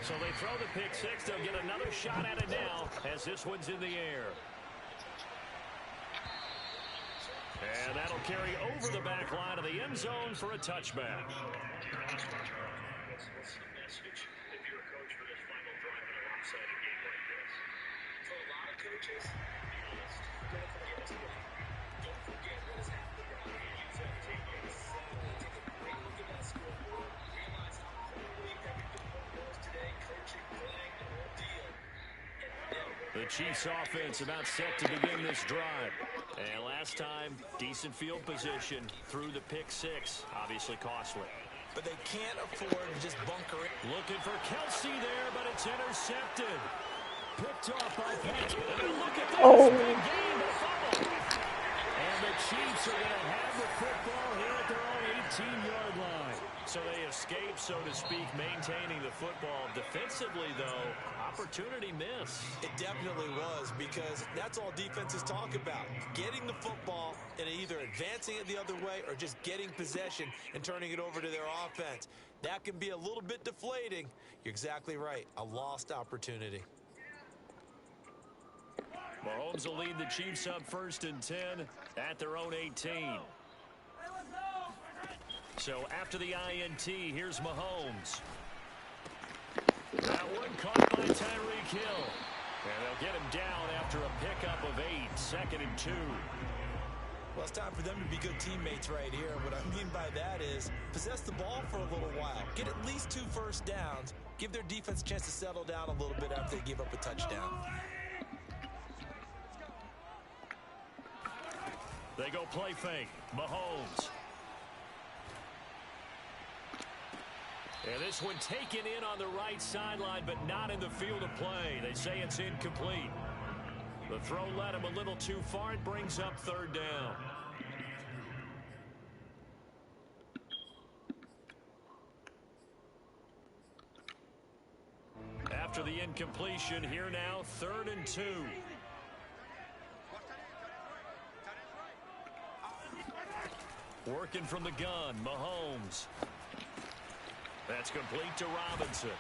So they throw the pick six. They'll get another shot at it now as this one's in the air. And that'll carry over the back line of the end zone for a touchback. What's the message if you're a coach for this final drive in a lopsided game like this? For a lot of coaches, to be honest, don't forget today. Don't forget what has happened around here. Use that tape on the side. Take a great look at that scoreboard. Realize how poorly every department was today. Coaching, playing, the whole deal. The Chiefs offense about set to begin this drive. And last time, decent field position through the pick six. Obviously costly. But they can't afford to just bunker it. Looking for Kelsey there, but it's intercepted. Picked off by Patrick. And look at this. Big gain, but fumble. And the Chiefs are going to have the football here at their own 18-yard line. So they escape, so to speak, maintaining the football. Defensively, though, opportunity miss. It definitely was, because that's all defenses talk about. Getting the football and either advancing it the other way or just getting possession and turning it over to their offense. That can be a little bit deflating. You're exactly right. A lost opportunity. Mahomes will lead the Chiefs up 1st and 10 at their own 18. So after the INT, here's Mahomes. That one caught by Tyreek Hill. And they'll get him down after a pickup of 8, 2nd and 2. Well, it's time for them to be good teammates right here. What I mean by that is possess the ball for a little while. Get at least 2 first downs. Give their defense a chance to settle down a little bit after they give up a touchdown. They go play fake. Mahomes. And this one taken in on the right sideline, but not in the field of play. They say it's incomplete. The throw led him a little too far. It brings up 3rd down. After the incompletion, here now, 3rd and 2. Working from the gun, Mahomes. That's complete to Robinson.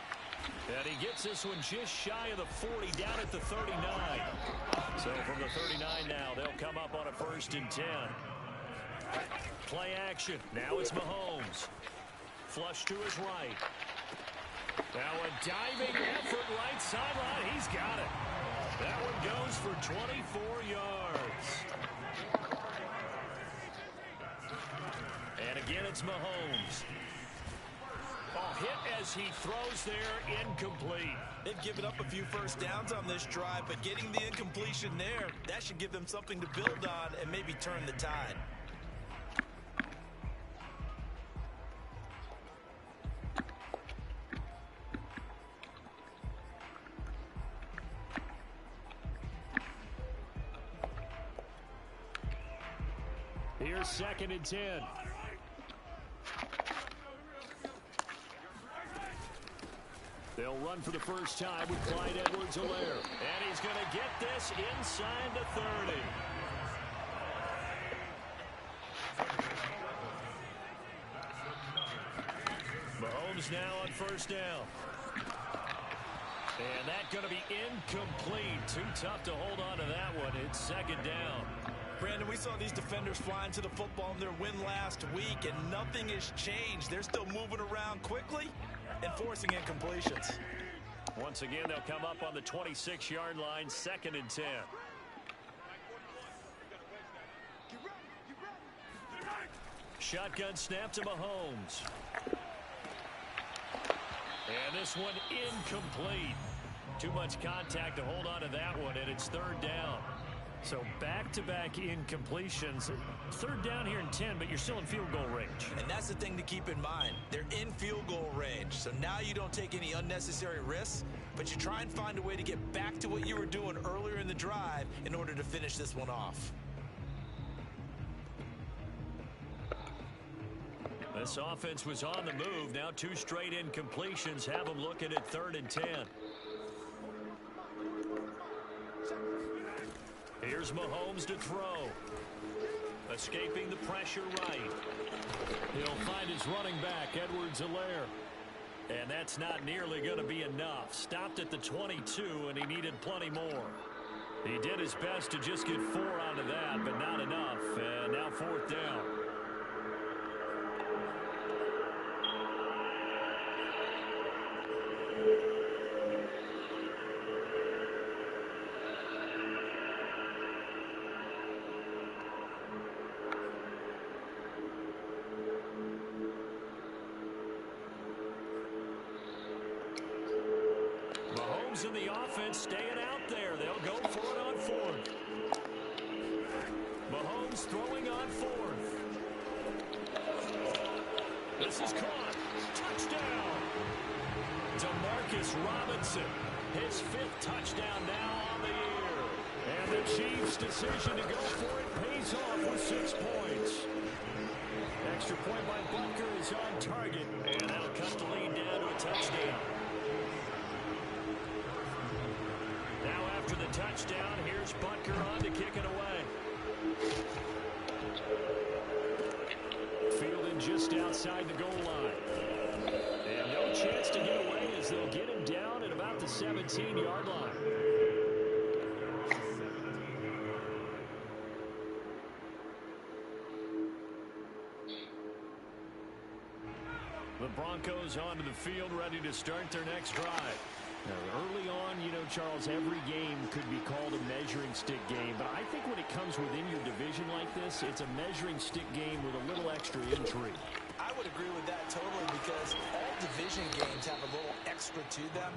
And he gets this one just shy of the 40, down at the 39. So from the 39 now, they'll come up on a 1st and 10. Play action. Now it's Mahomes. Flush to his right. Now a diving effort right sideline. He's got it. That one goes for 24 yards. And again, it's Mahomes. Hit as he throws there, incomplete. They've given up a few first downs on this drive, but getting the incompletion there, that should give them something to build on and maybe turn the tide. Here's 2nd and 10. They'll run for the first time with Clyde Edwards-Helaire. And he's going to get this inside the 30. Mahomes now on 1st down. And that's going to be incomplete. Too tough to hold on to that one. It's 2nd down. Brandon, we saw these defenders flying to the football in their win last week, and nothing has changed. They're still moving around quickly and forcing incompletions. Once again, they'll come up on the 26-yard line, 2nd and 10. Shotgun snap to Mahomes. And this one incomplete. Too much contact to hold on to that one, and it's 3rd down. So back-to-back incompletions. 3rd down here in 10, but you're still in field goal range. And that's the thing to keep in mind. They're in field goal range. So now you don't take any unnecessary risks, but you try and find a way to get back to what you were doing earlier in the drive in order to finish this one off. This offense was on the move. Now 2 straight incompletions have them looking at 3rd and 10. Here's Mahomes to throw. Escaping the pressure right. He'll find his running back, Edwards-Helaire. And that's not nearly going to be enough. Stopped at the 22, and he needed plenty more. He did his best to just get 4 out of that, but not enough. And now 4th down. In the offense, staying out there. They'll go for it on 4th. Mahomes throwing on 4th. This is caught. Touchdown. Demarcus Robinson. His 5th touchdown now on the year. And the Chiefs' decision to go for it pays off with 6 points. Extra point by Butker is on target. And that'll cut the lead down to a touchdown. After the touchdown, here's Butker on to kick it away. Fielding just outside the goal line. And no chance to get away as they'll get him down at about the 17-yard line. The Broncos onto the field, ready to start their next drive. Now, early on, you know, Charles, every game could be called a measuring stick game. But I think when it comes within your division like this, it's a measuring stick game with a little extra intrigue. I would agree with that totally because all division games have a little extra to them.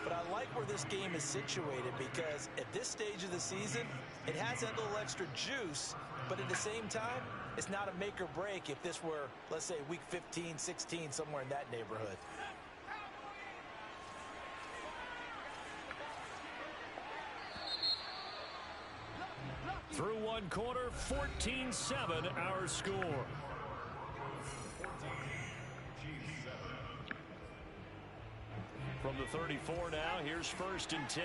But I like where this game is situated because at this stage of the season, it has that little extra juice. But at the same time, it's not a make or break if this were, let's say, week 15, 16, somewhere in that neighborhood. Through one quarter, 14-7 our score. From the 34 now, here's 1st and 10.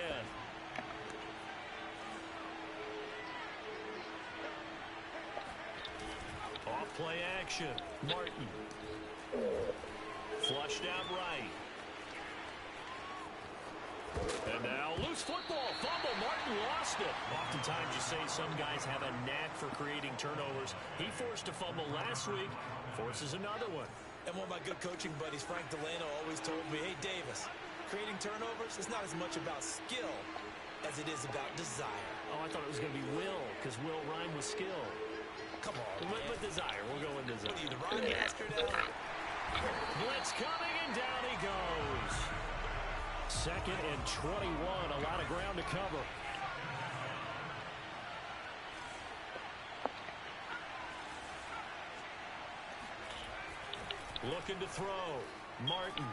Off play action. Martin. Flushed out right. And now loose football. Fumble. Martin lost it. Oftentimes you say some guys have a knack for creating turnovers. He forced a fumble last week. Forces another one. And one of my good coaching buddies, Frank Delano, always told me, hey, Davis, creating turnovers is not as much about skill as it is about desire. Oh, I thought it was going to be will, because will rhyme with skill. Come on, with desire. We'll go with desire. What are you, the rhyme master now? Blitz coming, and down he goes. 2nd and 21. A lot of ground to cover. Looking to throw. Martin.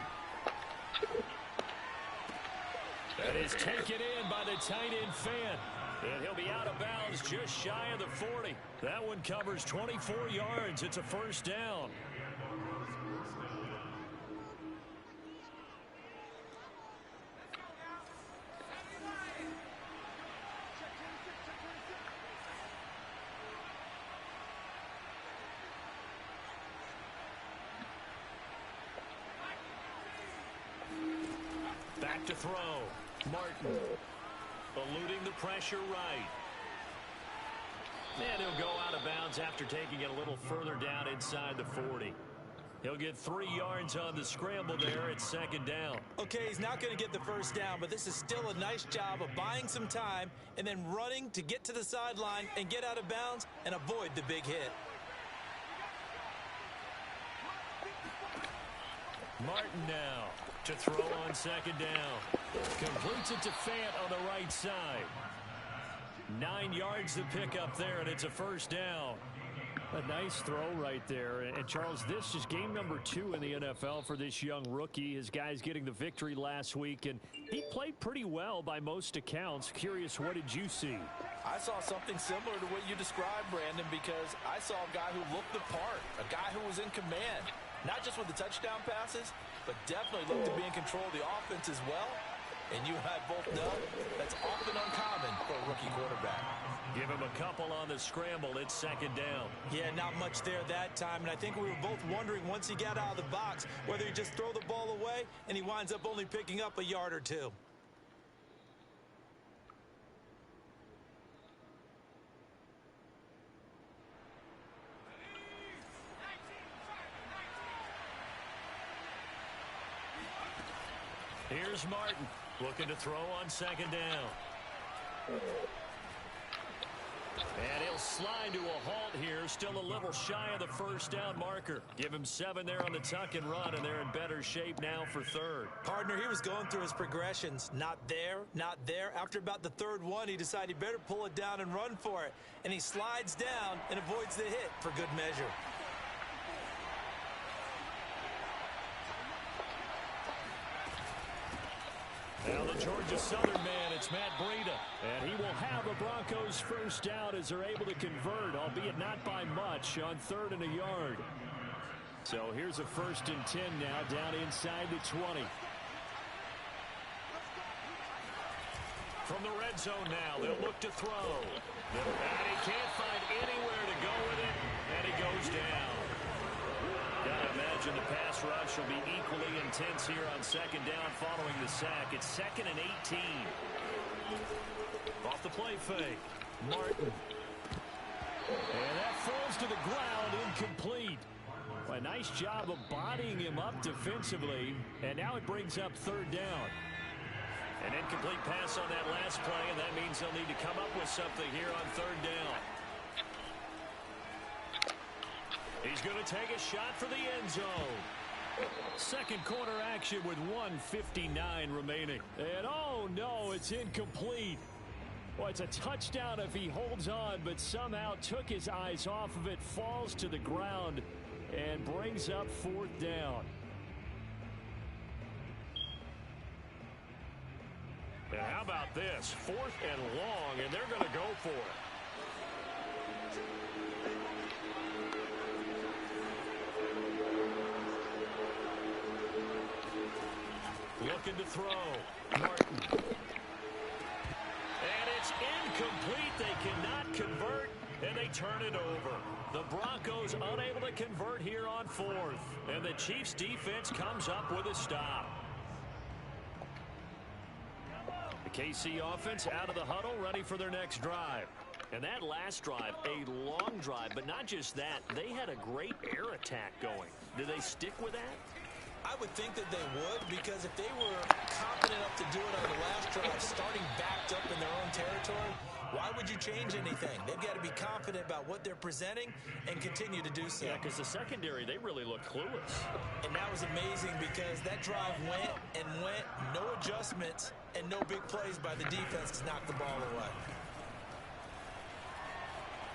That is taken in by the tight end Fant. And he'll be out of bounds just shy of the 40. That one covers 24 yards. It's a 1st down. Back to throw. Martin. Eluding the pressure right. And he'll go out of bounds after taking it a little further down inside the 40. He'll get 3 yards on the scramble there at 2nd down. Okay, he's not going to get the 1st down, but this is still a nice job of buying some time and then running to get to the sideline and get out of bounds and avoid the big hit. Martin now to throw on 2nd down. Completes it to Fant on the right side. 9 yards to pick up there, and it's a 1st down. A nice throw right there. And Charles, this is game number 2 in the NFL for this young rookie. His guys getting the victory last week, and he played pretty well by most accounts. Curious, what did you see? I saw something similar to what you described, Brandon, because I saw a guy who looked the part, a guy who was in command, not just with the touchdown passes, but definitely looked to be in control of the offense as well. And you and I both know that's often uncommon for a rookie quarterback. Give him a couple on the scramble. It's second down. Yeah, not much there that time. And I think we were both wondering once he got out of the box whether he'd just throw the ball away and he winds up only picking up a yard or two. Here's Martin looking to throw on second down. And he'll slide to a halt here. Still a little shy of the first down marker. Give him 7 there on the tuck and run, and they're in better shape now for third. Partner, he was going through his progressions. Not there, not there. After about the third one, he decided he better pull it down and run for it. And he slides down and avoids the hit for good measure. Now the Georgia Southern man, it's Matt Breida. And he will have the Broncos first down as they're able to convert, albeit not by much, on 3rd and a yard. So here's a 1st and 10 now, down inside the 20. From the red zone now, they'll look to throw. And he can't find anywhere to go with it, and he goes down. Gotta imagine the pass rush will be equally intense here on second down following the sack. It's 2nd and 18. Off the play fake, Martin. And that falls to the ground, incomplete. A nice job of bodying him up defensively, and now it brings up 3rd down. An incomplete pass on that last play, and that means they'll need to come up with something here on 3rd down. He's going to take a shot for the end zone. Second quarter action with 1:59 remaining. And oh no, it's incomplete. Well, it's a touchdown if he holds on, but somehow took his eyes off of it, falls to the ground, and brings up 4th down. And how about this? 4th and long, and they're going to go for it. Looking to throw. Martin. And it's incomplete. They cannot convert, and they turn it over. The Broncos unable to convert here on 4th. And the Chiefs defense comes up with a stop. The KC offense out of the huddle, ready for their next drive. And that last drive, a long drive, but not just that. They had a great air attack going. Do they stick with that? I would think that they would, because if they were confident enough to do it on the last drive, starting backed up in their own territory, why would you change anything? They've got to be confident about what they're presenting and continue to do so. Yeah, because the secondary, they really look clueless. And that was amazing because that drive went and went, no adjustments, and no big plays by the defense to knock the ball away.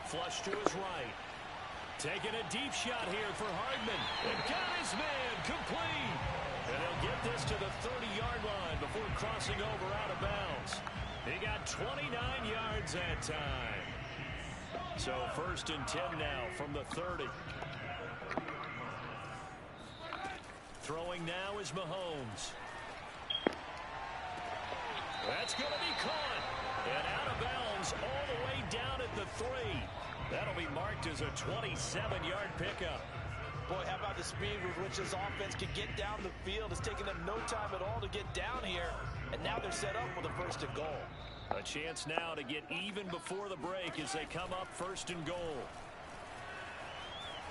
Flush to his right. Taking a deep shot here for Hardman. And got his man complete. And he'll get this to the 30-yard line before crossing over out of bounds. He got 29 yards that time. So 1st and 10 now from the 30. Throwing now is Mahomes. That's going to be caught. And out of bounds all the way down at the 3. That'll be marked as a 27-yard pickup. Boy, how about the speed with which this offense can get down the field? It's taken them no time at all to get down here, and now they're set up with a 1st and goal. A chance now to get even before the break as they come up 1st and goal.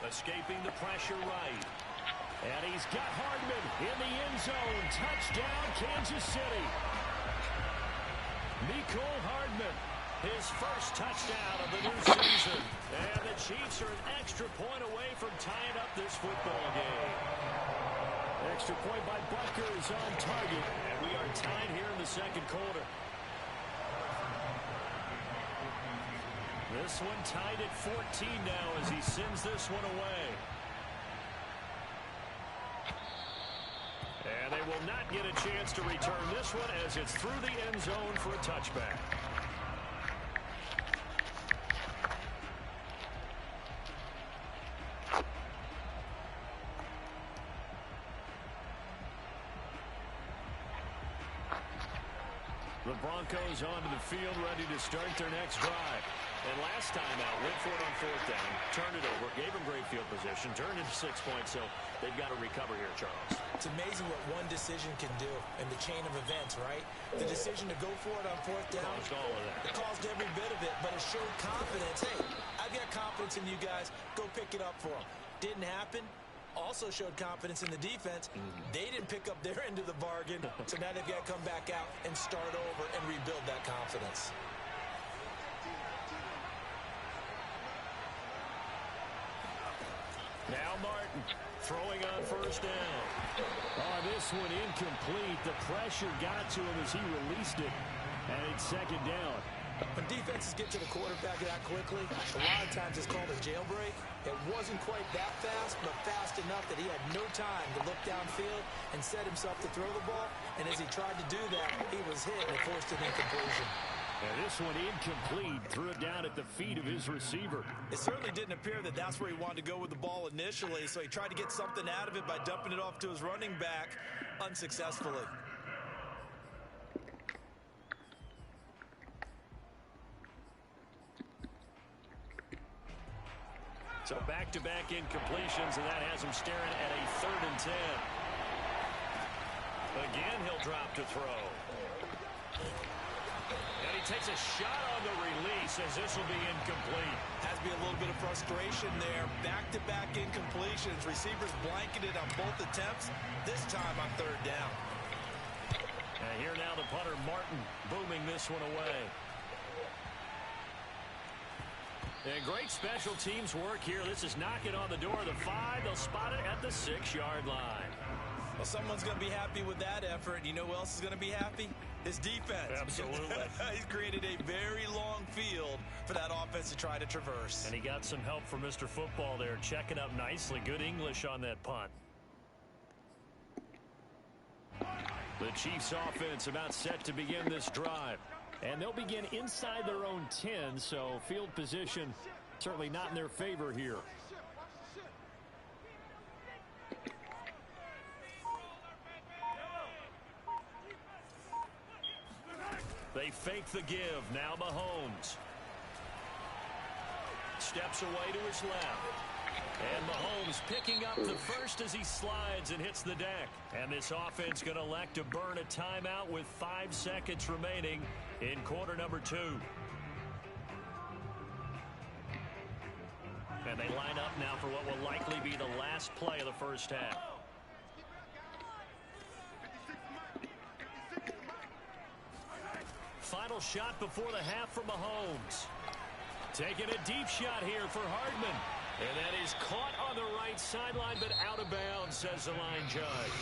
Escaping the pressure right. And he's got Hardman in the end zone. Touchdown, Kansas City. Mecole Hardman. His first touchdown of the new season. And the Chiefs are an extra point away from tying up this football game. Extra point by Butker is on target. And we are tied here in the second quarter. This one tied at 14 now as he sends this one away. And they will not get a chance to return this one as it's through the end zone for a touchback. The Broncos onto the field, ready to start their next drive. And last time out, went for it on 4th down, turned it over, gave them great field position, turned into 6 points, so they've got to recover here, Charles. It's amazing what one decision can do in the chain of events, right? The decision to go for it on 4th down. Caused all of that. It caused every bit of it, but it showed confidence. Hey, I've got confidence in you guys. Go pick it up for them. Didn't happen. Also showed confidence in the defense. They didn't pick up their end of the bargain, so now they've got to come back out and start over and rebuild that confidence. Now Martin throwing on 1st down. Oh, this one incomplete. The pressure got to him as he released it, and it's 2nd down. When defenses get to the quarterback that quickly, a lot of times it's called a jailbreak. It wasn't quite that fast, but fast enough that he had no time to look downfield and set himself to throw the ball. And as he tried to do that, he was hit and forced an incompletion. And this one incomplete. Threw it down at the feet of his receiver. It certainly didn't appear that that's where he wanted to go with the ball initially, so he tried to get something out of it by dumping it off to his running back unsuccessfully. So back-to-back incompletions, and that has him staring at a 3rd and 10. Again, he'll drop to throw. And he takes a shot on the release as this will be incomplete. Has to be a little bit of frustration there. Back-to-back incompletions. Receivers blanketed on both attempts, this time on 3rd down. And here now the punter, Martin, booming this one away. And great special teams work here. This is knocking on the door of the 5. They'll spot it at the 6-yard line. Well, someone's going to be happy with that effort. You know who else is going to be happy? His defense. Absolutely. He's created a very long field for that offense to try to traverse. And he got some help from Mr. Football there, checking up nicely. Good English on that punt. The Chiefs offense about set to begin this drive. And they'll begin inside their own 10, so field position certainly not in their favor here. They fake the give. Now Mahomes steps away to his left. And Mahomes picking up the first as he slides and hits the deck. And this offense going to elect to burn a timeout with 5 seconds remaining in quarter number 2. And they line up now for what will likely be the last play of the first half. Final shot before the half from Mahomes. Taking a deep shot here for Hardman. And that is caught on the right sideline, but out of bounds, says the line judge.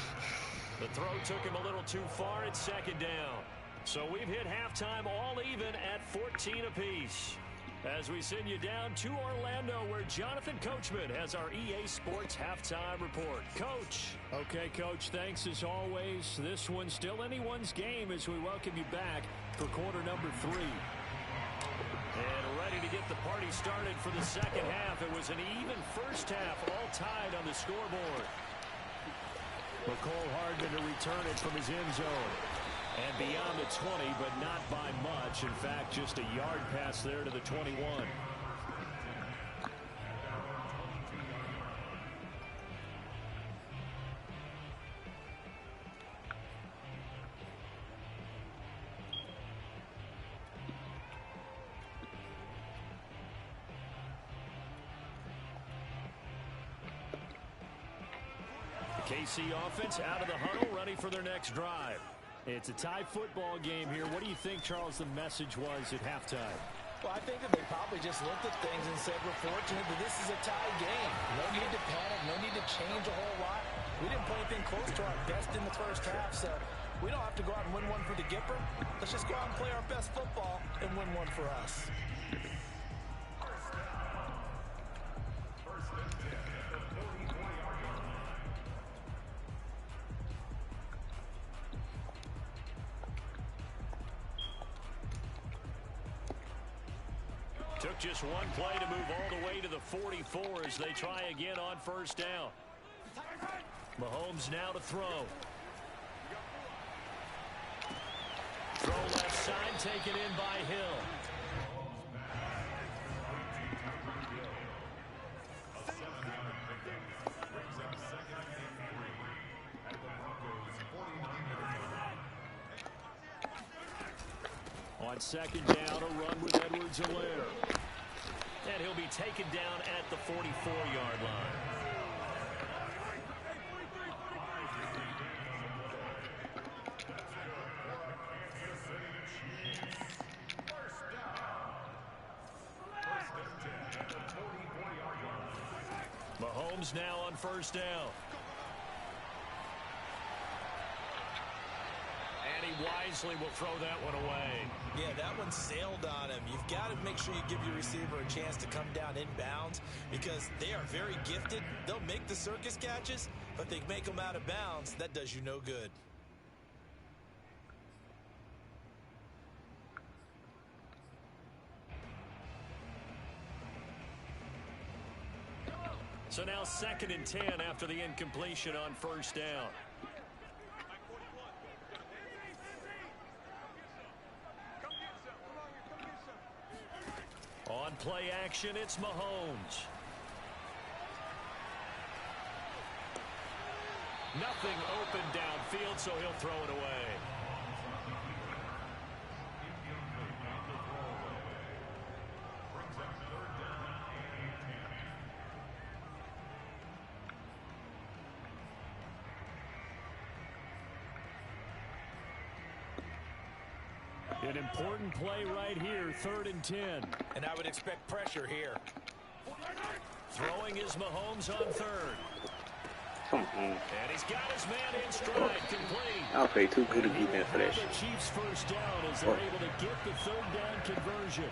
The throw took him a little too far at 2nd down. So we've hit halftime all even at 14 apiece. As we send you down to Orlando, where Jonathan Coachman has our EA Sports halftime report. Coach. Okay, Coach, thanks as always. This one's still anyone's game as we welcome you back for quarter number 3. And ready to get the party started for the second half. It was an even first half, all tied on the scoreboard. McCole Hardman to return it from his end zone. And beyond the 20, but not by much. In fact, just a yard pass there to the 21. KC offense out of the huddle, ready for their next drive. It's a tie football game here. What do you think, Charles, the message was at halftime? Well, I think that they probably just looked at things and said, we're fortunate that this is a tie game. No need to panic, no need to change a whole lot. We didn't play anything close to our best in the first half, so we don't have to go out and win one for the Gipper. Let's just go out and play our best football and win one for us. Took just one play to move all the way to the 44 as they try again on first down. Mahomes now to throw. Throw left side, taken in by Hill. On second down, a run with Edwards-Helaire. And he'll be taken down at the 44-yard line. Mahomes now on first down. And he wisely will throw that one away. Yeah, that one sailed on him. You've got to make sure you give your receiver a chance to come down inbounds because they are very gifted. They'll make the circus catches, but they make them out of bounds. That does you no good. So now 2nd and 10 after the incompletion on first down. On play action, it's Mahomes. Nothing open downfield, so he'll throw it away. An important play right here, 3rd and 10. And I would expect pressure here. Throwing is Mahomes on 3rd. Come on. And he's got his man in stride, complete. I'll play too good to beat that for that shit. The Chiefs first down as they're able to get the 3rd down conversion.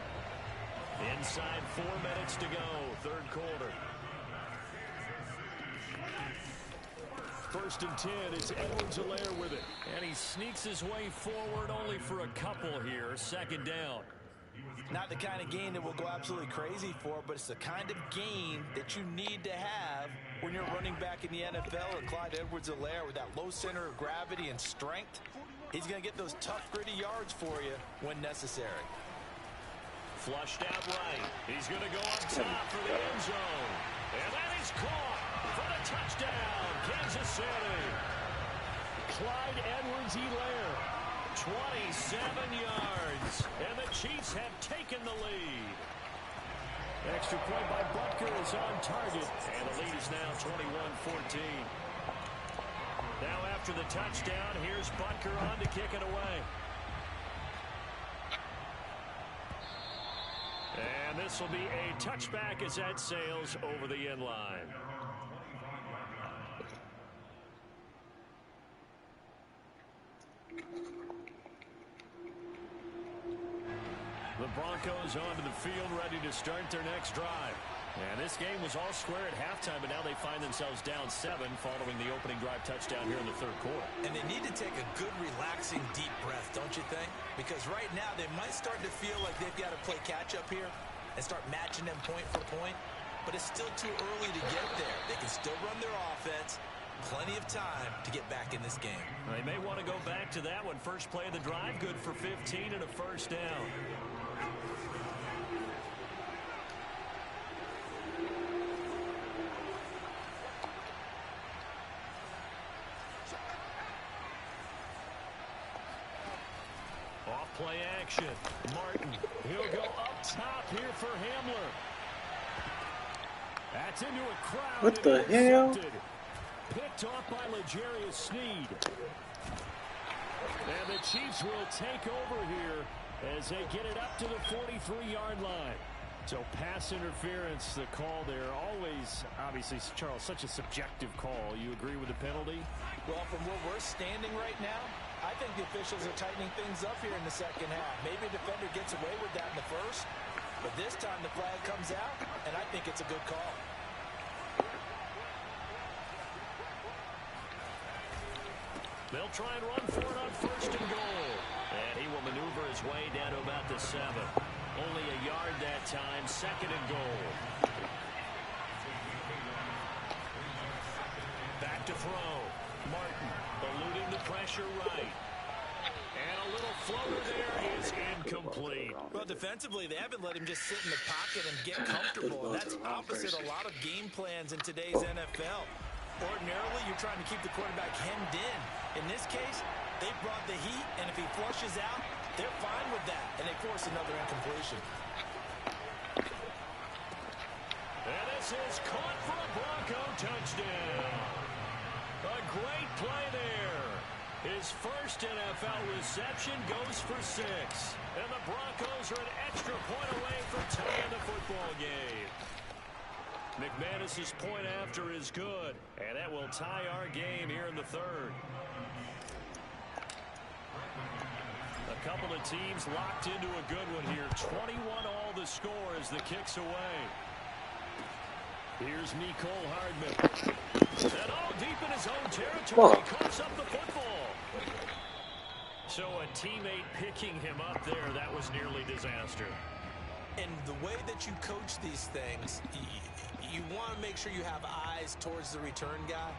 Inside 4 minutes to go, 3rd quarter. 1st and 10, it's Edwards-Helaire with it. And he sneaks his way forward only for a couple here. 2nd down. Not the kind of game that we'll go absolutely crazy for, but it's the kind of game that you need to have when you're running back in the NFL. And Clyde Edwards-Helaire with that low center of gravity and strength, he's going to get those tough, gritty yards for you when necessary. Flushed out right. He's going to go up top for the end zone. And that is caught for the touchdown, Kansas City. Clyde Edwards-Helaire, 27 yards. And the Chiefs have taken the lead. Extra point by Butker is on target. And the lead is now 21-14. Now after the touchdown, here's Butker on to kick it away. And this will be a touchback as that sails over the end line. The Broncos onto the field ready to start their next drive. And this game was all square at halftime, but now they find themselves down 7 following the opening drive touchdown here in the 3rd quarter. And they need to take a good, relaxing, deep breath, don't you think? Because right now they might start to feel like they've got to play catch-up here and start matching them point for point. But it's still too early to get there. They can still run their offense. Plenty of time to get back in this game. They may want to go back to that one. First play of the drive, good for 15 and a 1st down. Play action. Martin. He'll go up top here for Hamler. That's into a crowd. What the hell? Picked off by L'Jarius Sneed. And the Chiefs will take over here as they get it up to the 43-yard line. So pass interference, the call there. Always, obviously, Charles, such a subjective call. You agree with the penalty? Well, from where we're standing right now, I think the officials are tightening things up here in the 2nd half. Maybe a defender gets away with that in the 1st, but this time the flag comes out, and I think it's a good call. They'll try and run for it on 1st and goal. And he will maneuver his way down to about the 7. Only a yard that time, 2nd and goal. Back to throw. Martin eluding the pressure right. And a little floater there is incomplete. Well, defensively, they haven't let him just sit in the pocket and get comfortable. And that's opposite a lot of game plans in today's NFL. Ordinarily, you're trying to keep the quarterback hemmed in. In this case, they brought the heat, and if he flushes out, they're fine with that, and they force another incompletion. And this is caught for a Bronco touchdown. A great play there. His first NFL reception goes for 6. And the Broncos are an extra point away from tying the football game. McManus's point after is good, and that will tie our game here in the third. A couple of teams locked into a good one here. 21 all the score as the kick's away. Here's Mecole Hardman. And all deep in his own territory. He coughs up the football. So a teammate picking him up there, that was nearly disaster. And the way that you coach these things, you want to make sure you have eyes towards the return guy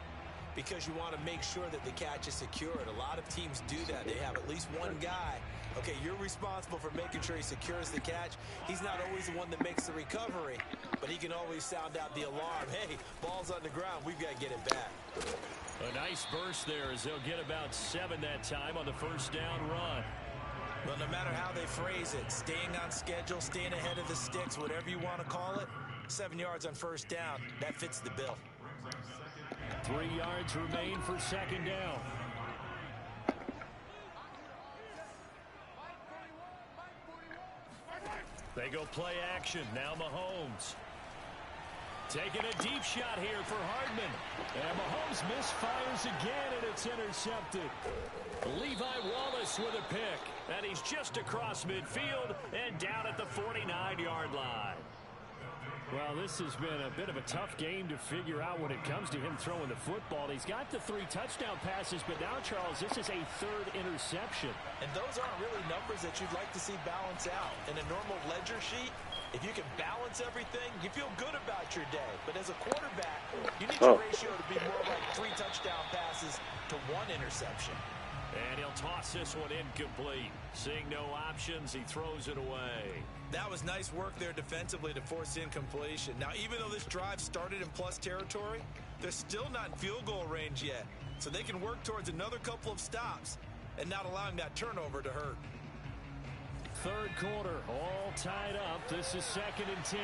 because you want to make sure that the catch is secured. A lot of teams do that. They have at least one guy. Okay, you're responsible for making sure he secures the catch. He's not always the one that makes the recovery, but he can always sound out the alarm. Hey, ball's on the ground. We've got to get it back. A nice burst there as they'll get about 7 that time on the first down run. Well, no matter how they phrase it, staying on schedule, staying ahead of the sticks, whatever you want to call it, 7 yards on first down, that fits the bill. 3 yards remain for second down. They go play action. Now Mahomes. Taking a deep shot here for Hardman. And Mahomes misfires again, and it's intercepted. Levi Wallace with a pick. And he's just across midfield and down at the 49-yard line. Well, this has been a bit of a tough game to figure out when it comes to him throwing the football. He's got the 3 touchdown passes, but now, Charles, this is a 3rd interception. And those aren't really numbers that you'd like to see balance out. In a normal ledger sheet, if you can balance everything, you feel good about your day. But as a quarterback, you need your ratio to be more like 3 touchdown passes to 1 interception. And he'll toss this one incomplete. Seeing no options, he throws it away. That was nice work there defensively to force incompletion. Now, even though this drive started in plus territory, they're still not in field goal range yet. So they can work towards another couple of stops and not allowing that turnover to hurt. Third quarter, all tied up. This is 2nd and 10.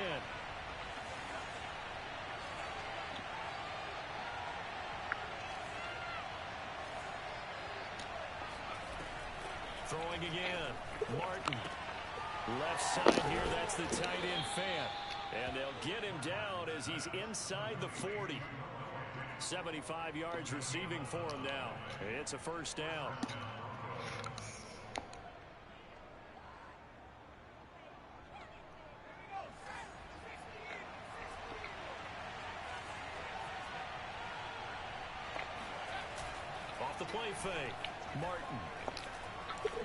Throwing again. Martin. Left side here, that's the tight end Fant. And they'll get him down as he's inside the 40. 75 yards receiving for him now. It's a first down. Off the play fake. Martin.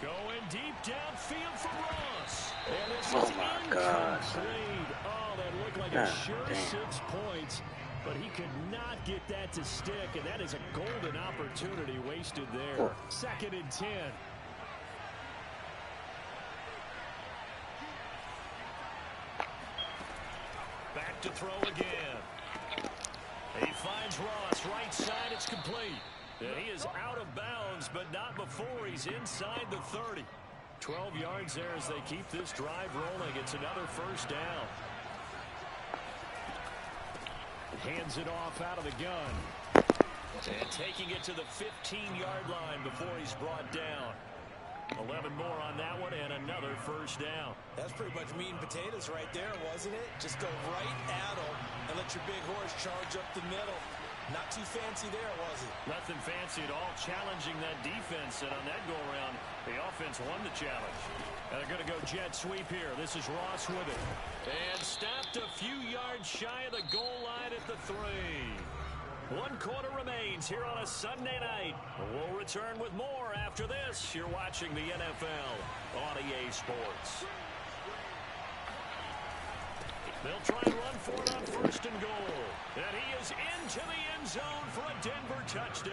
Going deep downfield for Ross. And this is incomplete. Oh, that looked like a sure 6 points. But he could not get that to stick. And that is a golden opportunity wasted there. 2nd and 10. Back to throw again. He finds Ross. Right side, it's complete. And he is out of bounds, but not before he's inside the 30. 12 yards there as they keep this drive rolling. It's another first down. Hands it off out of the gun. And taking it to the 15-yard line before he's brought down. 11 more on that one and another first down. That's pretty much meat and potatoes right there, wasn't it? Just go right at him and let your big horse charge up the middle. Not too fancy there, was it? Nothing fancy at all, challenging that defense. And on that go-around, the offense won the challenge. And they're going to go jet sweep here. This is Ross with it. And stopped a few yards shy of the goal line at the 3. 1 quarter remains here on a Sunday night. We'll return with more after this. You're watching the NFL on EA Sports. They'll try and run for it on 1st and goal. And he is into the end zone for a Denver touchdown.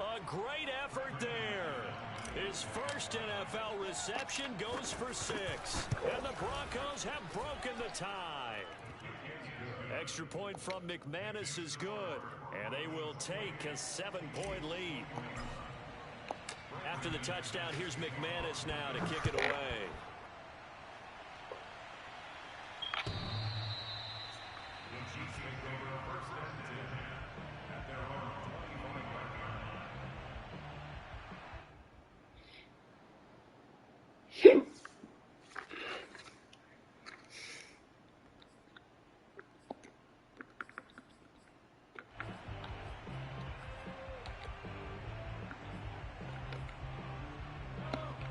A great effort there. His first NFL reception goes for 6. And the Broncos have broken the tie. Extra point from McManus is good. And they will take a 7-point lead. After the touchdown, here's McManus now to kick it away.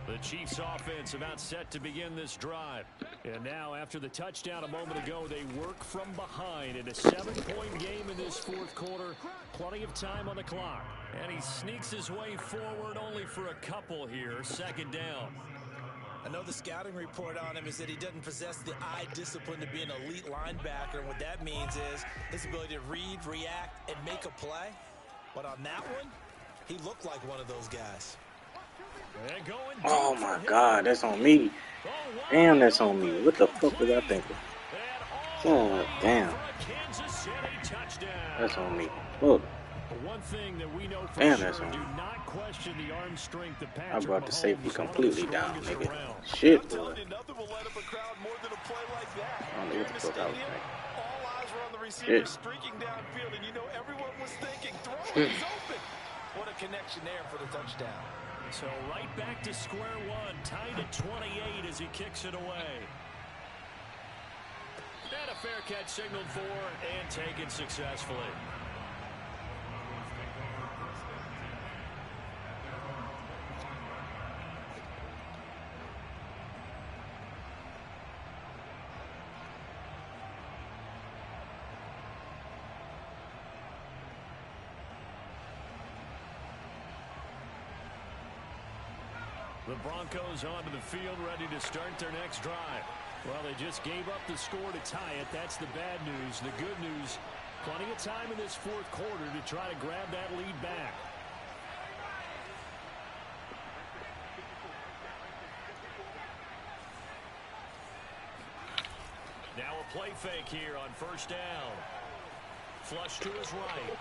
The Chiefs offense about set to begin this drive. And now after the touchdown a moment ago, they work from behind in a 7-point game in this fourth quarter. Plenty of time on the clock. And he sneaks his way forward only for a couple here. 2nd down. I know the scouting report on him is that he doesn't possess the eye discipline to be an elite linebacker. And what that means is his ability to read, react, and make a play. But on that one, he looked like one of those guys. Oh my God, that's on me. Damn, that's on me. What the fuck was I thinking? God damn. That's on me. Look. One thing that we know for Damn, sure, that's on me. do not question the arm strength of I Patrick brought the Mahomes, safety one of the completely down, strongest nigga. around. Shit, boy. Nothing will light up a crowd more than a play like that. I don't know Here what in the the fuck I was stadium, thinking. all eyes were on the receiver Shit. streaking downfield, and you know everyone was thinking, throw it, he's open. What a connection there for the touchdown. So right back to square one, tied at 28 as he kicks it away. And a fair catch signaled for and taken successfully. The Broncos onto the field, ready to start their next drive. Well, they just gave up the score to tie it. That's the bad news. The good news, plenty of time in this fourth quarter to try to grab that lead back. Now a play fake here on 1st down. Flush to his right.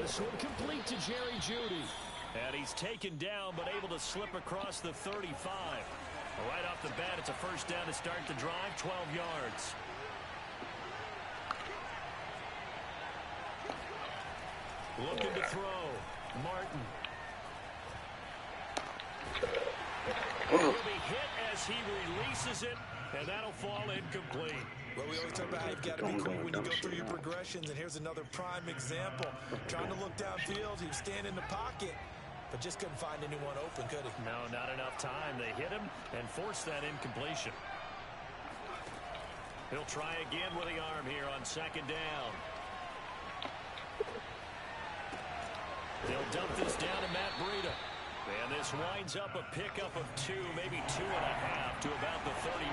This one complete to Jerry Jeudy. And he's taken down, but able to slip across the 35. Right off the bat, it's a 1st down to start the drive, 12 yards. Looking to throw. Martin. He'll be hit as he releases it, and that'll fall incomplete. Well, we always talk about how you've got to be quick when you go through your progressions, and here's another prime example. Trying to look downfield, he was standing in the pocket, but just couldn't find anyone open, could he? No, not enough time. They hit him and forced that incompletion. He'll try again with the arm here on 2nd down. They'll dump this down to Matt Breida. And this winds up a pickup of 2, maybe 2.5 to about the 39.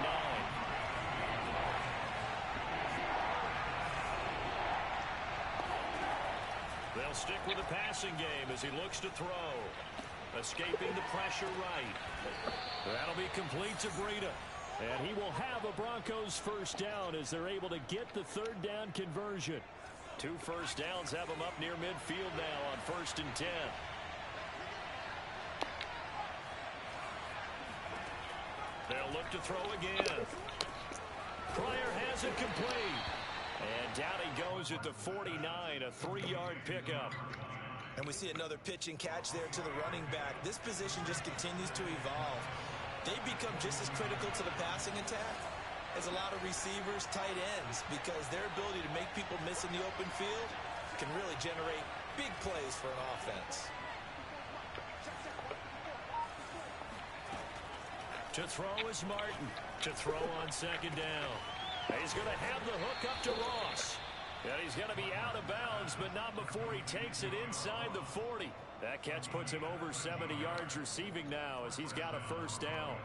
They'll stick with the passing game as he looks to throw. Escaping the pressure right. That'll be complete to Breida. And he will have a Broncos 1st down as they're able to get the 3rd down conversion. 2 first downs have them up near midfield now on 1st and 10. They'll look to throw again. Pryor has it complete. And down he goes at the 49, a 3-yard pickup. And we see another pitch and catch there to the running back. This position just continues to evolve. They become just as critical to the passing attack as a lot of receivers, tight ends, because their ability to make people miss in the open field can really generate big plays for an offense. To throw is Martin. To throw on 2nd down. He's going to have the hook up to Ross. And he's going to be out of bounds, but not before he takes it inside the 40. That catch puts him over 70 yards receiving now as he's got a 1st down.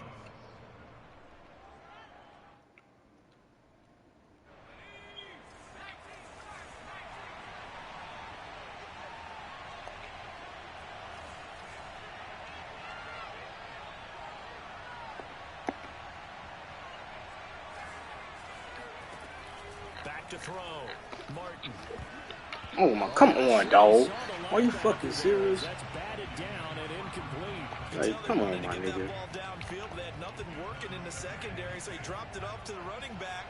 to throw. Martin. Oh my, come on, dog. Are you fucking serious? That's batted down and incomplete. Like, come on, my Get nigga. that ball downfield. They had nothing working in the secondary, so he dropped it off to the running back.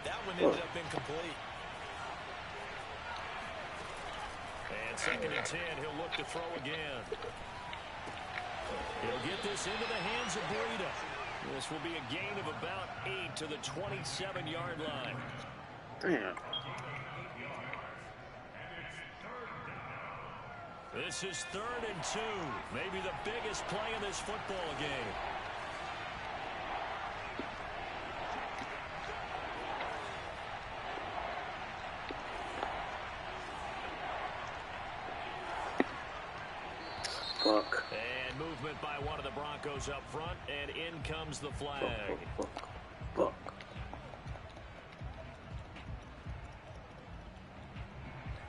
That one ended up incomplete. And 2nd and 10, he'll look to throw again. He'll get this into the hands of Breida. This will be a gain of about 8 to the 27-yard line. Damn. This is 3rd and 2. Maybe the biggest play in this football game. Fuck. And movement by one of the Broncos up front, and in comes the flag. Fuck.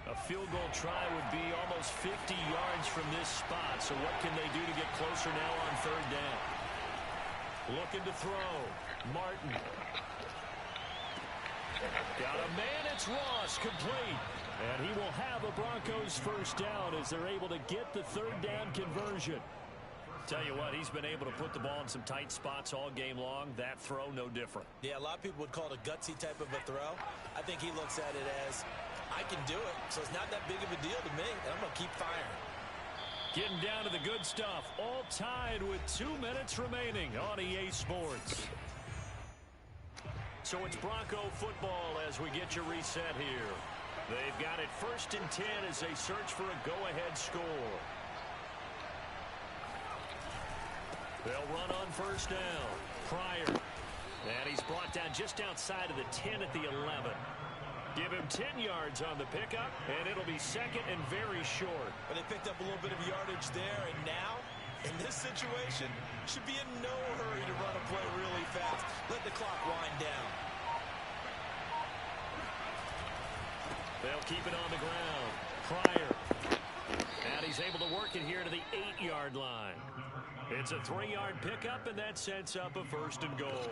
A field goal try would be almost 50 yards from this spot, so what can they do to get closer now on 3rd down? Looking to throw. Martin. Got a man, it's Ross, complete. And he will have a Broncos 1st down as they're able to get the 3rd down conversion. Tell you what, he's been able to put the ball in some tight spots all game long. That throw, no different. Yeah, a lot of people would call it a gutsy type of a throw. I think he looks at it as, I can do it, so it's not that big of a deal to me, and I'm going to keep firing. Getting down to the good stuff. All tied with 2 minutes remaining on EA Sports. So it's Bronco football as we get you reset here. They've got it 1st and 10 as they search for a go-ahead score. They'll run on 1st down. Pryor. And he's brought down just outside of the 10 at the 11. Give him 10 yards on the pickup, and it'll be 2nd and very short. But they picked up a little bit of yardage there, and now, in this situation, should be in no hurry to run a play really fast. Let the clock wind down. They'll keep it on the ground. Pryor. And he's able to work it here to the 8-yard line. It's a 3-yard pickup, and that sets up a 1st and goal.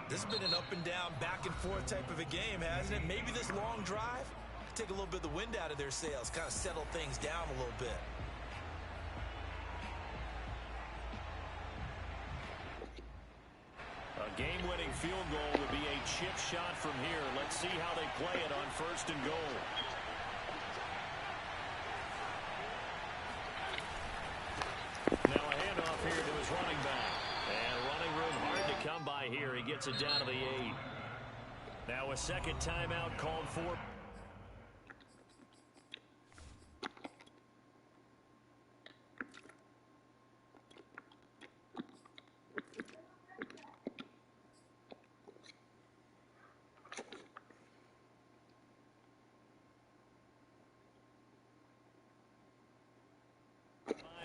This has been an up and down, back and forth type of a game, hasn't it? Maybe this long drive, take a little bit of the wind out of their sails, kind of settle things down a little bit. A game-winning field goal would be a chip shot from here. Let's see how they play it on 1st and goal. Now a handoff here to his running back. And running room hard to come by here. He gets it down to the 8. Now a 2nd timeout called for.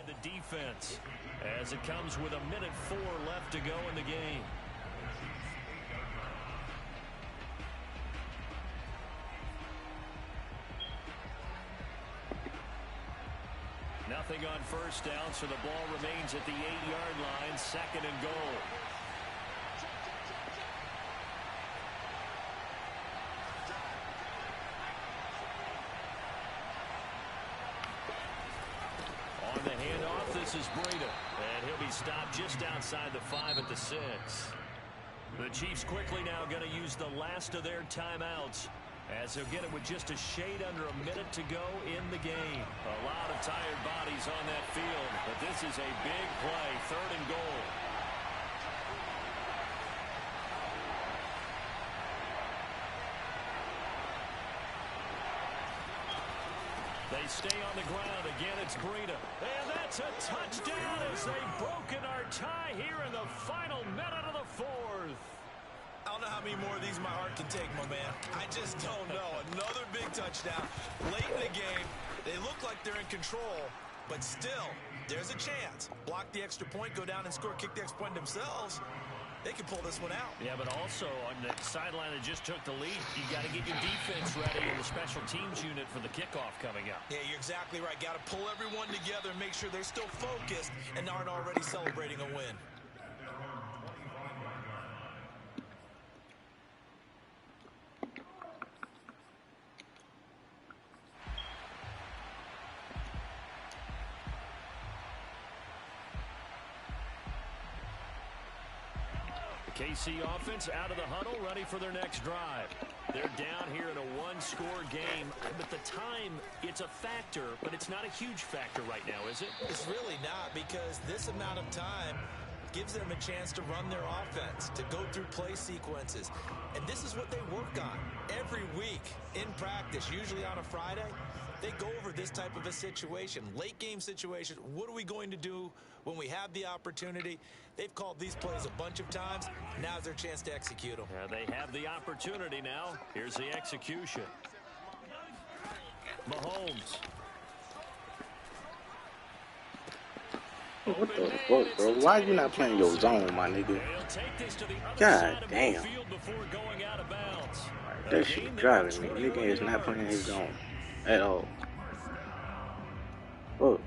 The defense as it comes with 1:04 left to go in the game. Nothing on 1st down, so the ball remains at the 8-yard line, 2nd and goal. On the handoff, this is Breida, and he'll be stopped just outside the 5 at the 6. The Chiefs quickly now going to use the last of their timeouts as they'll get it with just a shade under a minute to go in the game. A lot of tired bodies on that field, but this is a big play, 3rd and goal. They stay on the ground. Again, it's Breida. And that's a touchdown as they've broken our tie here in the final minute of the 4th. I don't know how many more of these my heart can take, my man. I just don't know. Another big touchdown late in the game. They look like they're in control, but still, there's a chance. Block the extra point, go down and score, kick the extra point themselves. They can pull this one out. Yeah, but also on the sideline that just took the lead, you got to get your defense ready and the special teams unit for the kickoff coming up. Yeah, you're exactly right. Got to pull everyone together and make sure they're still focused and aren't already celebrating a win. KC offense out of the huddle, ready for their next drive. They're down here in a one-score game, but the time, it's a factor, but it's not a huge factor right now, is it? It's really not, because this amount of time gives them a chance to run their offense, to go through play sequences. And this is what they work on every week in practice, usually on a Friday. They go over this type of a situation, late game situation. What are we going to do when we have the opportunity? They've called these plays a bunch of times. Now's their chance to execute them. They have the opportunity now. Here's the execution. Mahomes. What the fuck, bro? Why you not playing your zone, my nigga? God damn. That shit driving me. Nigga is not playing his zone at all. Fuck.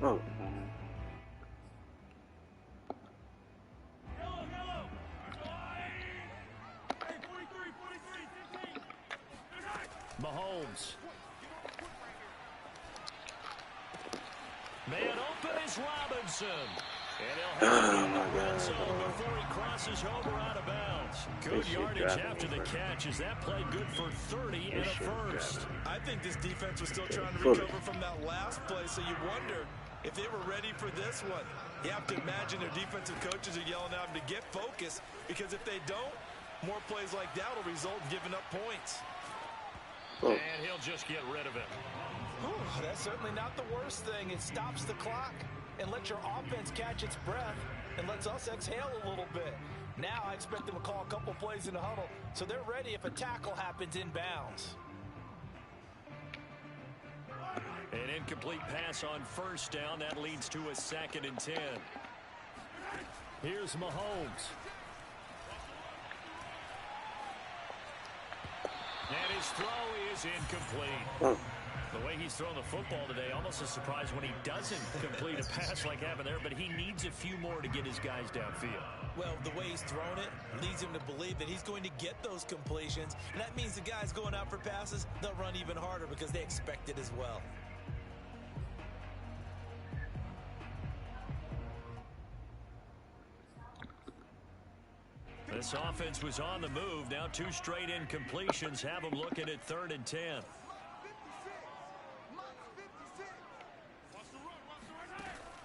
Fuck. Mahomes. Man open is Robinson. And he'll have the red zone before he crosses over out of bounds. Good yardage after the catch as that play good for 30 and a first. I think this defense was still trying to recover from that last play, so you wonder if they were ready for this one. You have to imagine their defensive coaches are yelling at them to get focused, because if they don't, more plays like that will result in giving up points. And he'll just get rid of it. Whew, that's certainly not the worst thing. It stops the clock and lets your offense catch its breath and lets us exhale a little bit. Now I expect them to call a couple plays in the huddle so they're ready if a tackle happens inbounds. An incomplete pass on first down. That leads to a 2nd and 10. Here's Mahomes. And his throw is incomplete. The way he's thrown the football today, almost a surprise when he doesn't complete a pass like happened there, but he needs a few more to get his guys downfield. Well, the way he's thrown it leads him to believe that he's going to get those completions, and that means the guys going out for passes, they'll run even harder because they expect it as well. This offense was on the move. Now 2 straight incompletions have them looking at 3rd and 10.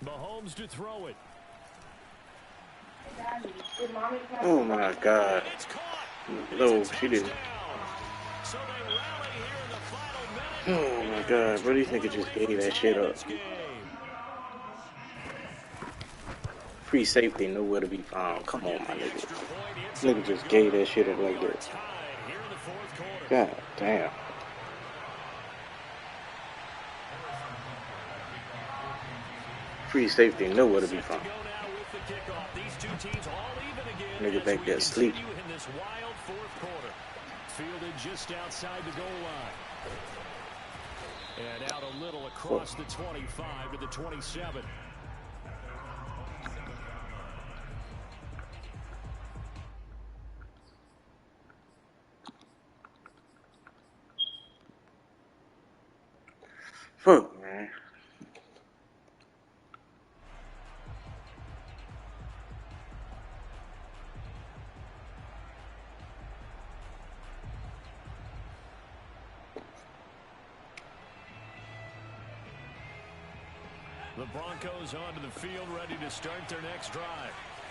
Mahomes to throw it. Oh my God. No, she didn't. Oh my God, bro, these niggas just gave that shit up. Free safety nowhere to be found. Come on, my nigga. This nigga just gave that shit up like that. God damn. Free safety nowhere to be found. Nigga back there asleep. Fielded just outside the goal line. And out a little across the 25 to the 27. Fuck, man. The Broncos onto the field, ready to start their next drive.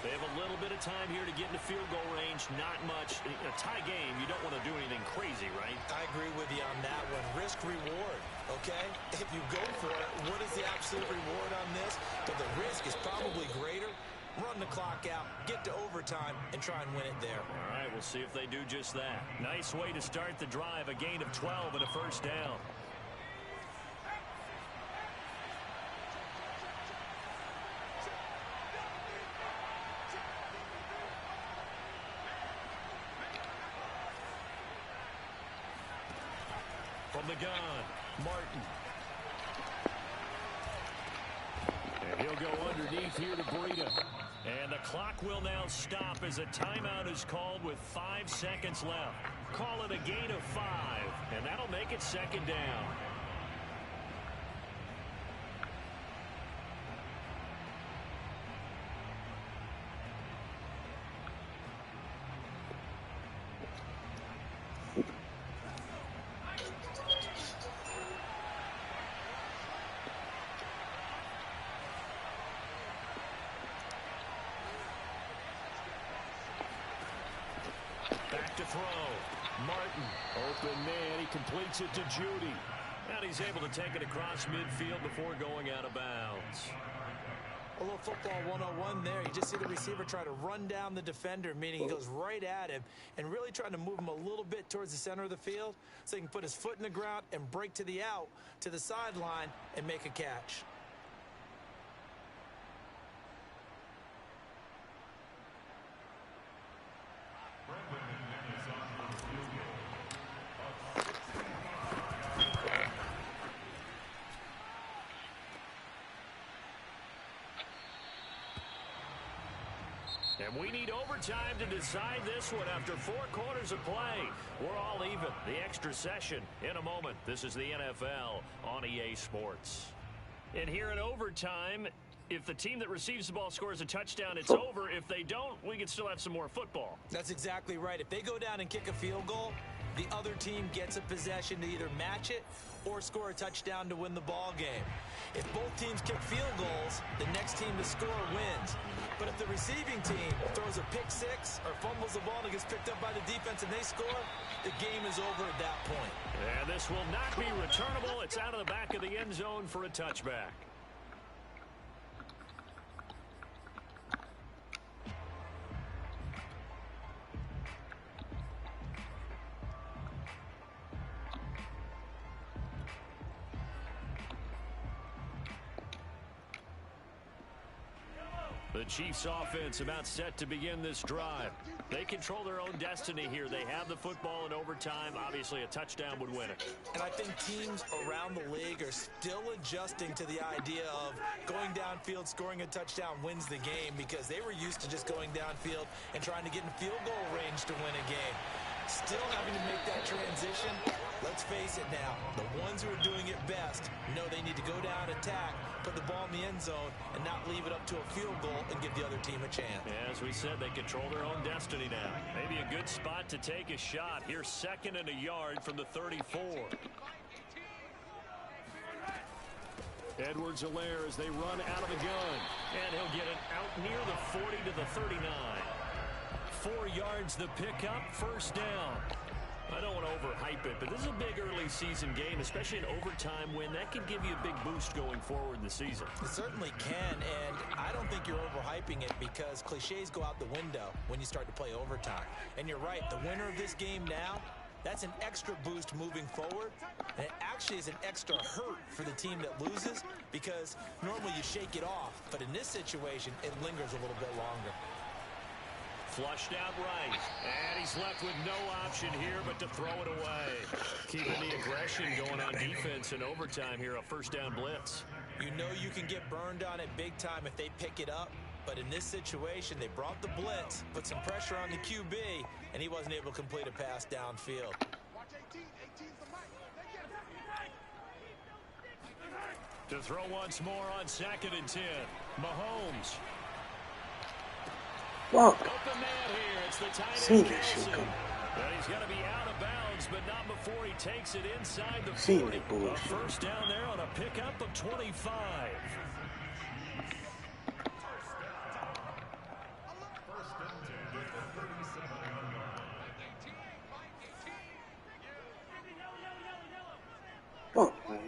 They have a little bit of time here to get into field goal range. Not much. In a tie game, you don't want to do anything crazy, right? I agree with you on that one. Risk-reward, okay? If you go for it, what is the absolute reward on this? But the risk is probably greater. Run the clock out, get to overtime, and try and win it there. All right, we'll see if they do just that. Nice way to start the drive. A gain of 12 and a first down. From the gun, Martin. And he'll go underneath here to Breida. And the clock will now stop as a timeout is called with 5 seconds left. Call it a gain of 5, and that'll make it 2nd down. throw. Martin, open man. He completes it to Judy. And he's able to take it across midfield before going out of bounds. A little football 101 there. You just see the receiver try to run down the defender, meaning he goes right at him and really trying to move him a little bit towards the center of the field so he can put his foot in the ground and break to the out, to the sideline, and make a catch. And we need overtime to decide this one after 4 quarters of play. We're all even. The extra session in a moment. This is the NFL on EA Sports. And here in overtime, if the team that receives the ball scores a touchdown, it's over. If they don't, we can still have some more football. That's exactly right. If they go down and kick a field goal, the other team gets a possession to either match it or score a touchdown to win the ball game. If both teams kick field goals, the next team to score wins. But if the receiving team throws a pick six or fumbles the ball and gets picked up by the defense and they score, the game is over at that point. And this will not be returnable. It's out of the back of the end zone for a touchback. The Chiefs offense about set to begin this drive. They control their own destiny here. They have the football in overtime. Obviously, a touchdown would win it. And I think teams around the league are still adjusting to the idea of going downfield, scoring a touchdown wins the game because they were used to just going downfield and trying to get in field goal range to win a game. Still having to make that transition. Let's face it now, the ones who are doing it best know they need to go down, attack, put the ball in the end zone, and not leave it up to a field goal and give the other team a chance. Yeah, as we said, they control their own destiny now. Maybe a good spot to take a shot. Here's 2nd and a yard from the 34. Edwards-Helaire as they run out of the gun. And he'll get it out near the 40 to the 39. 4 yards the pickup, first down. I don't want to overhype it, but this is a big early season game, especially an overtime win. That can give you a big boost going forward in the season. It certainly can, and I don't think you're overhyping it because cliches go out the window when you start to play overtime. And you're right, the winner of this game now, that's an extra boost moving forward. And it actually is an extra hurt for the team that loses because normally you shake it off, but in this situation, it lingers a little bit longer. Flushed out right, and he's left with no option here but to throw it away. Keeping the aggression going on defense in overtime here, a first down blitz. You know you can get burned on it big time if they pick it up, but in this situation, they brought the blitz, put some pressure on the QB, and he wasn't able to complete a pass downfield. To throw once more on 2nd and 10, Mahomes. Whoa. Open man here. It's the tight See end that shit Kelce. come. And he's going to be out of bounds, but not before he takes it inside the 40. See that bullshit. A first down there on a pickup of 25. Fuck, man.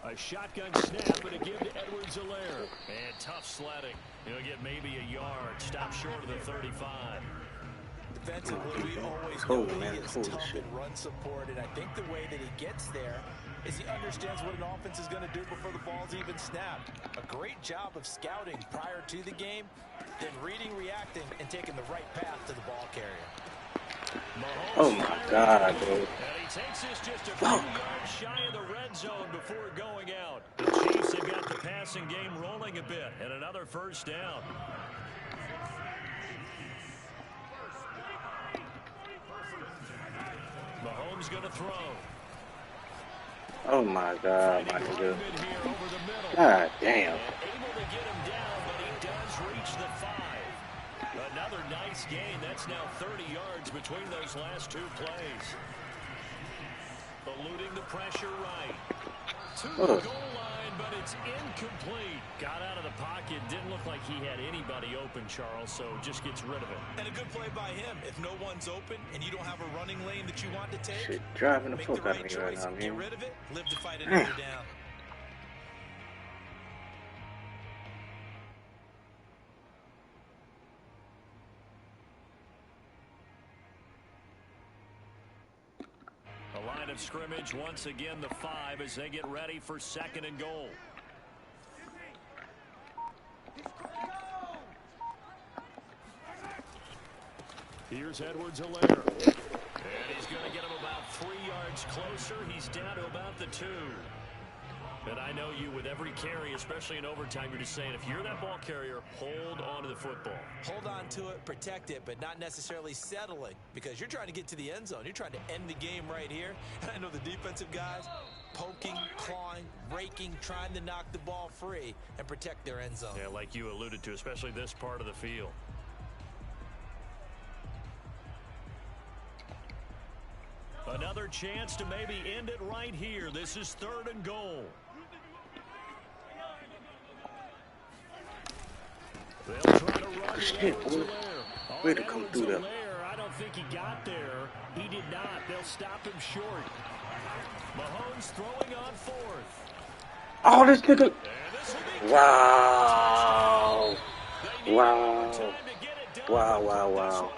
A shotgun snap and a give to Edwards-Helaire. And tough sledding. He'll get maybe a yard. Stop short of the 35. Defensively, we always Cool, know man. he is Cool tough shit. and run support, and I think the way that he gets there is he understands what an offense is going to do before the ball's even snapped. A great job of scouting prior to the game, then reading, reacting, and taking the right path to the ball carrier. Mahomes Oh my God, dude. And he takes this just a few yards shy of the red zone before going out. The Chiefs have got the passing game rolling a bit, and another first down. Mahomes going to throw. Oh my God, my nigga. Here over the middle. God damn. And able to get him down, but he does reach the 5. Another nice gain. That's now 30 yards between those last 2 plays. Eluding the pressure right. To the goal line, but it's incomplete. Got out of the pocket. Didn't look like he had anybody open, Charles, so just gets rid of it. And a good play by him. If no one's open and you don't have a running lane that you want to take, shit driving the make fuck the out right of me right choice, now, get man. rid of it, live to fight another down. The line of scrimmage, once again, the 5 as they get ready for 2nd and goal. Here's Edwards-Helaire. And he's going to get him about 3 yards closer. He's down to about the 2. And I know you, with every carry, especially in overtime, you're just saying, if you're that ball carrier, hold on to the football. Hold on to it, protect it, but not necessarily settling, because you're trying to get to the end zone. You're trying to end the game right here. And I know the defensive guys poking, clawing, raking, trying to knock the ball free and protect their end zone. Yeah, like you alluded to, especially this part of the field. Another chance to maybe end it right here. This is 3rd and goal. They'll try to run it. Way to come through there. I don't think he got there. He did not. They'll stop him short. Mahomes throwing on 4th. Oh, this nigga. Wow. Wow. Wow, wow, wow.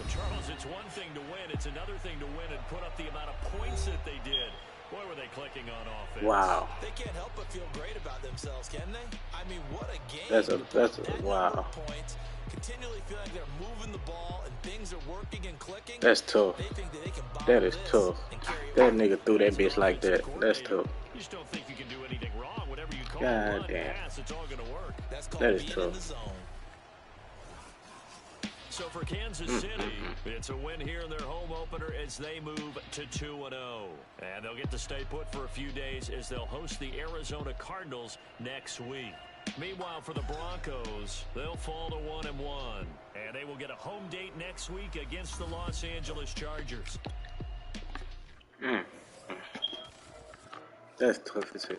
Charles, it's one thing to win. It's another thing to win and put up the amount of points that they did. Boy, were they clicking on offense. Wow. They can't help but feel great about themselves, can they? I mean, what a game. That's a wow. Points, continually feel like they're moving the ball and things are working and clicking. That's tough. They think that they can That is tough. That nigga threw that bitch like that. That's tough. You just don't think you can do anything wrong. Whatever you call God run, damn. pass, it's all going to work. That's called That is being tough. in the zone. So for Kansas City, it's a win here in their home opener as they move to 2-0. And they'll get to stay put for a few days as they'll host the Arizona Cardinals next week. Meanwhile, for the Broncos, they'll fall to 1-1. And they will get a home date next week against the Los Angeles Chargers. That's tough as hell.